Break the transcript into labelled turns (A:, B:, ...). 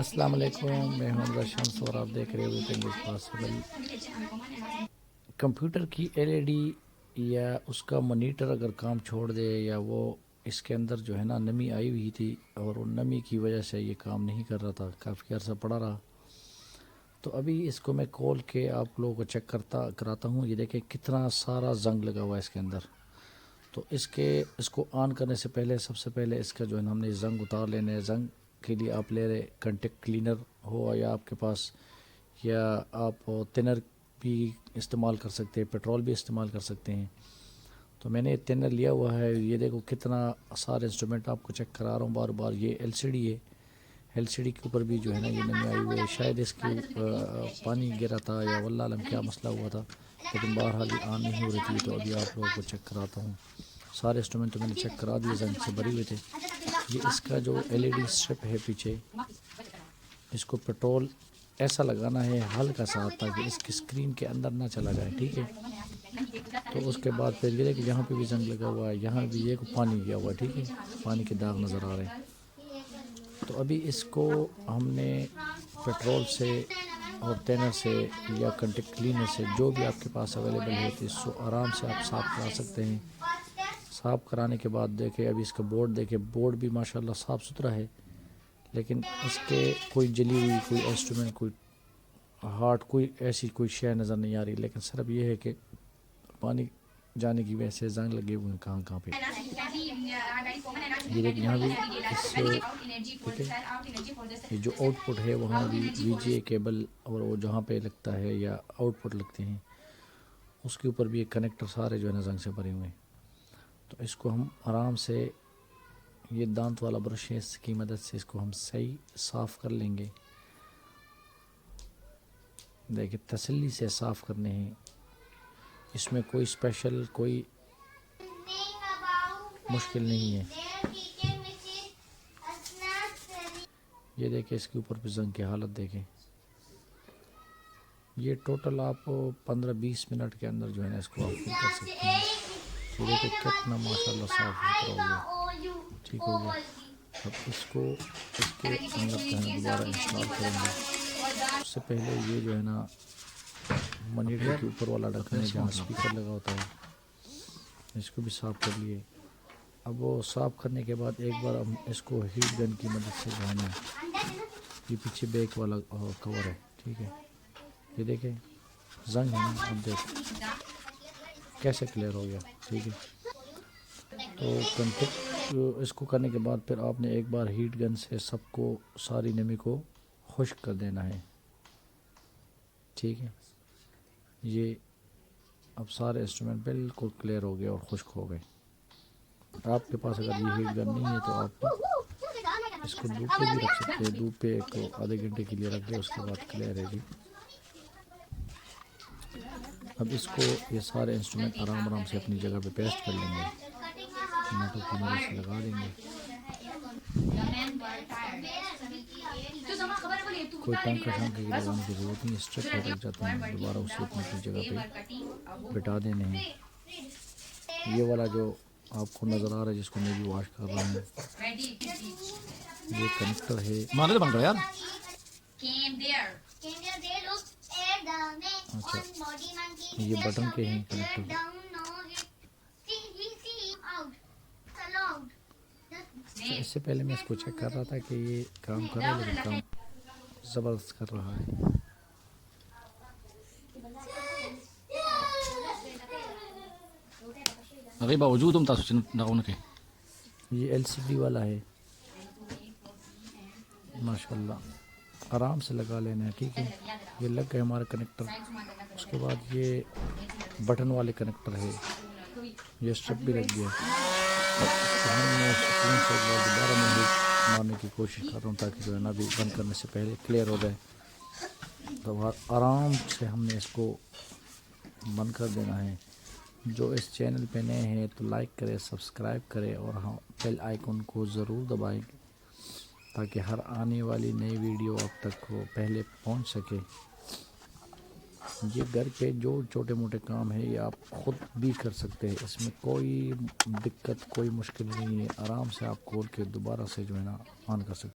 A: अस्सलाम वालेकुम, मैं हूं हमजा शम्स और आप देख रहे हो एवरीथिंग इज़ पॉसिबल। कंप्यूटर की एलईडी या उसका मॉनिटर अगर काम छोड़ दे या वो इसके अंदर जो है ना नमी आई हुई थी और उन नमी की वजह से ये काम नहीं कर रहा था, काफ़ी अर्सा पड़ा रहा। तो अभी इसको मैं खोल के आप लोगों को चेक कराता हूँ। ये देखें कितना सारा जंग लगा हुआ है इसके अंदर। तो इसको ऑन करने से पहले सबसे पहले इसका जो है ना हमने जंग उतार लेने हैं। जंग के लिए आप ले रहे कंटेक्ट क्लीनर हो या आपके पास, या आप थिनर भी इस्तेमाल कर सकते हैं, पेट्रोल भी इस्तेमाल कर सकते हैं। तो मैंने थिनर लिया हुआ है। ये देखो कितना सारे इंस्ट्रूमेंट आपको चेक करा रहा हूँ बार बार। ये एलसीडी है, एलसीडी के ऊपर भी जो है ना ये नमी आई हुई है। शायद इसके पानी गिरा था या वल्लाह आलम क्या मसला हुआ था, लेकिन बहरहाल ये ऑन नहीं हो रही थी। तो अभी आप लोगों को चेक कराता हूँ। सारे इंस्ट्रूमेंट तो मैंने चेक करा दिए, जंग से भरे हुए थे। ये इसका जो एलईडी स्ट्रिप है पीछे, इसको पेट्रोल ऐसा लगाना है हल्का सा ताकि इसकी स्क्रीन के अंदर ना चला जाए, ठीक है। तो उसके बाद फिर ये देखिए यहाँ पे भी जंग लगा हुआ है, यहाँ भी ये पानी गया हुआ है, ठीक है। पानी के दाग नज़र आ रहे हैं। तो अभी इसको हमने पेट्रोल से और टेनर से या कंटेक्ट क्लीनर से, जो भी आपके पास अवेलेबल है, तो इसको आराम से आप साफ़ करा सकते हैं। साफ़ कराने के बाद देखें अभी इसका बोर्ड देखें, बोर्ड भी माशाल्लाह साफ़ सुथरा है, लेकिन इसके कोई जली हुई कोई इंस्ट्रूमेंट, कोई हार्ट, कोई ऐसी कोई शय नज़र नहीं आ रही। लेकिन सिर्फ ये है कि पानी जाने की वजह से जंग लगे हुए हैं कहाँ कहाँ पे। ये देखिए यहाँ भी इससे, ठीक है। ये जो आउटपुट है वहाँ भी वीजीए केबल और वो जहाँ पे लगता है या आउटपुट लगते हैं उसके ऊपर भी एक कनेक्टर सारे जो है ना जंग से भरे हुए हैं। तो इसको हम आराम से, ये दांत वाला ब्रश है, इसकी मदद से इसको हम सही साफ़ कर लेंगे। देखिए तसल्ली से साफ़ करने हैं, इसमें कोई स्पेशल कोई मुश्किल नहीं है। ये देखिए इसके ऊपर भी जंग की हालत देखें। ये टोटल आप 15-20 मिनट के अंदर जो है ना इसको आप फिल कर सकते हैं। ये देखिए कितना माशाल्लाह साफ़ सुथरा हो गया, ठीक हो गया। अब इसको इसके अंदर जो है दोबारा इंस्टॉल करेंगे। उससे पहले ये जो है ना मॉनिटर के ऊपर वाला ढक्कन है जहाँ स्पीकर लगा होता है, इसको भी साफ़ कर लिए। अब वो साफ़ करने के बाद एक बार हम इसको हीट गन की मदद से जो है ना, ये पीछे बैक वाला कवर है, ठीक है। ये देखें जंग है ना, अब देख कैसे क्लियर हो गया, ठीक है। तो कंटेक्ट इसको करने के बाद फिर आपने एक बार हीट गन से सबको, सारी नमी को खुश्क कर देना है, ठीक है। ये अब सारे इंस्ट्रूमेंट बिल्कुल क्लियर हो गए और खुश्क हो गए। आपके पास अगर ये हीट गन नहीं है तो आप इसको धूप पे भी रख सकते हैं। धूप पे एक आधे घंटे के लिए रख दें, उसके बाद क्लियर है जी। अब इसको ये सारे इंस्ट्रूमेंट आराम आराम से अपनी जगह पे पेस्ट कर लेंगे, नटों की मदद से लगा देंगे। कोई टांका शांका की लगाने की ज़रूरत नहीं, स्ट्रिप पे लग जाते हैं, दोबारा उसे अपनी जगह पे बिठा देने हैं। ये वाला जो आपको नज़र आ रहा है जिसको मैं भी वॉश कर रहा हूँ, ये कनेक्टर है।
B: मारे तो बन रहा यार।
A: अच्छा, ये बटन के हैं कनेक्टर। तो इससे पहले मैं इसको चेक कर रहा था कि ये काम कर रहा है, लेकिन काम ज़बरदस्त कर रहा है।
B: अरे बावजूद तुम तासुचिन नाउन के
A: ये एलसीडी वाला है, माशाल्लाह आराम से लगा लेना है, ठीक है। ये लग गए हमारे कनेक्टर। उसके बाद ये बटन वाले कनेक्टर है, ये स्ट्रिप भी लग गया। मैं सुकून से एक बार दोबारा मैं भी मारने की कोशिश कर रहा हूँ ताकि जो है ना भी बंद करने से पहले क्लियर हो जाए। तो आराम से हमने इसको बंद कर देना है। जो इस चैनल पे नए हैं तो लाइक करें, सब्सक्राइब करें और हाँ बेल आइकन को ज़रूर दबाएं ताकि हर आने वाली नई वीडियो आप तक को पहले पहुंच सके। ये घर पे जो छोटे मोटे काम है ये आप ख़ुद भी कर सकते हैं, इसमें कोई दिक्कत कोई मुश्किल नहीं है। आराम से आप खोल के दोबारा से जो है ना ऑन कर सकते हैं।